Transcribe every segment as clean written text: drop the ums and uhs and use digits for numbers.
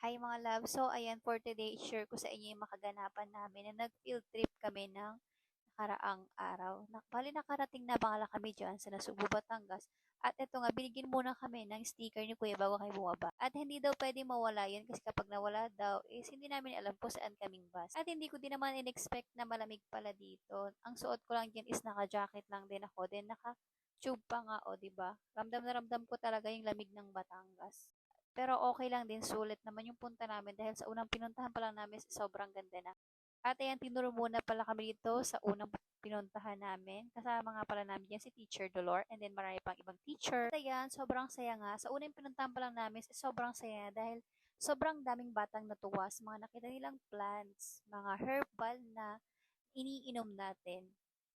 Hi mga love. So ayan for today, share ko sa inyo yung makaganapan namin na nag-field trip kami ng nakaraang araw. Bali nakarating na bangala kami dyan sa Nasugbu, Batangas. At eto nga, binigyan muna kami ng sticker ni Kuya bago kami bumaba. At hindi daw pwede mawala yun kasi kapag nawala daw, is hindi namin alam kung saan kaming bus. At hindi ko din naman in-expect na malamig pala dito. Ang suot ko lang dyan is naka-jacket lang din ako. Then naka-tube pa nga, o diba? Ramdam na ramdam ko talaga yung lamig ng Batangas. Pero okay lang din, sulit naman yung punta namin dahil sa unang pinuntahan pa lang namin sobrang ganda na. At ayan, tinuro muna pala kami dito sa unang pinuntahan namin. Kasama nga pala namin yan si Teacher Dolor and then marami pang ibang teacher. At ayan, sobrang saya nga. Sa unang pinuntahan pa lang namin, sobrang saya dahil sobrang daming batang natuwa sa mga nakita nilang plants, mga herbal na iniinom natin.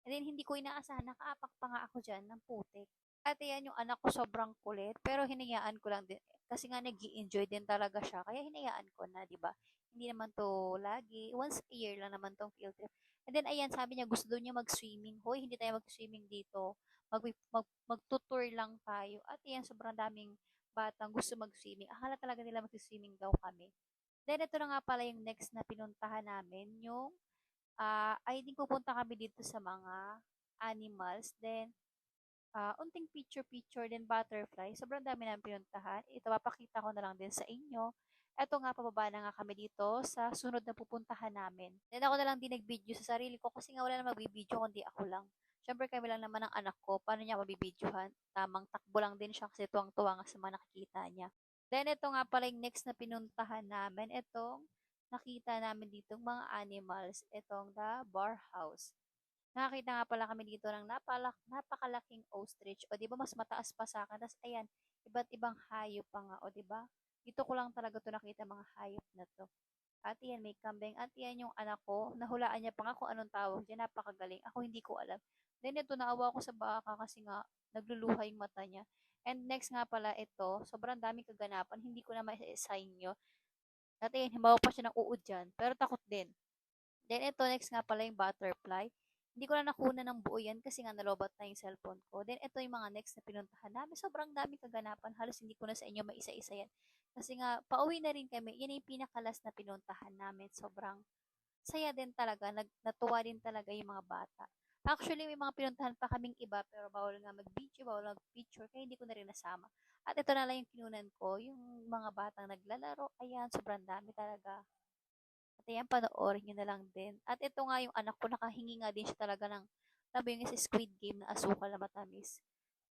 And then hindi ko inaasahan, nakaapak pa nga ako dyan ng putik. At ayan, yung anak ko sobrang kulit, pero hinayaan ko lang din. Kasi nga nag enjoy din talaga siya, kaya hinayaan ko na, di ba? Hindi naman to lagi, once a year lang naman tong field trip. And then ayan, sabi niya gusto daw niya mag-swimming. Hoy, hindi tayo mag-swimming dito. Magtutour lang tayo. At ayan, sobrang daming batang gusto mag-swimming. Akala talaga nila mag-swimming daw kami. Then ito na nga pala yung next na pinuntahan namin, yung I think pupunta kami dito sa mga animals. Then, unting picture-picture, then butterfly. Sobrang dami namin pinuntahan. Ito, papakita ko na lang din sa inyo. Eto nga, pababa na nga kami dito sa sunod na pupuntahan namin. Then ako na lang din nag-video sa sarili ko kasi nga wala na magbibideo kundi ako lang. Siyempre kami lang naman ang anak ko. Paano niya mabibidyohan? Tamang takbo lang din siya kasi tuwang-tuwa nga sa mga nakikita niya. Then ito nga pala yung next na pinuntahan namin. Itong nakita namin ditong mga animals. Itong the bar house. Nakakita nga pala kami dito ng napakalaking ostrich. O, di ba, mas mataas pa sa akin. Tapos, ayan, iba't ibang hayop pa nga. O, di ba? Dito ko lang talaga to nakita mga hayop na to. At yan, may kambing. At yan yung anak ko. Nahulaan niya pa nga kung anong tawag dyan. Napakagaling. Ako hindi ko alam. Then ito, naawa ko sa baka kasi nga nagluluha yung mata niya. And next nga pala ito, sobrang daming kaganapan. Hindi ko na ma-assign nyo. At yan, himawa pa siya ng uod dyan. Pero takot din. Then ito, next nga pala yung butterfly. Hindi ko na nakuna ng buo yan kasi nga nalobat na yung cellphone ko. Then ito yung mga next na pinuntahan namin. Sobrang dami kaganapan. Halos hindi ko na sa inyo maisa-isa yan. Kasi nga, pauwi na rin kami. Yan yung pinakalas na pinuntahan namin. Sobrang saya din talaga. Natuwa din talaga yung mga bata. Actually, may mga pinuntahan pa kaming iba pero bawal nga mag-video, bawal mag-picture, kaya hindi ko na rin nasama. At ito na lang yung kinunan ko, yung mga batang naglalaro. Ayan, sobrang dami talaga. At ayan, panoorin nyo na lang din. At ito nga yung anak ko, nakahingi nga din siya talaga ng, sabi yung sa Squid Game na asukal na matamis.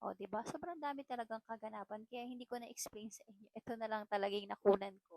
O, di ba? Sobrang dami talagang kaganapan, kaya hindi ko na-explain sa inyo. Ito na lang talaga yung nakunan ko.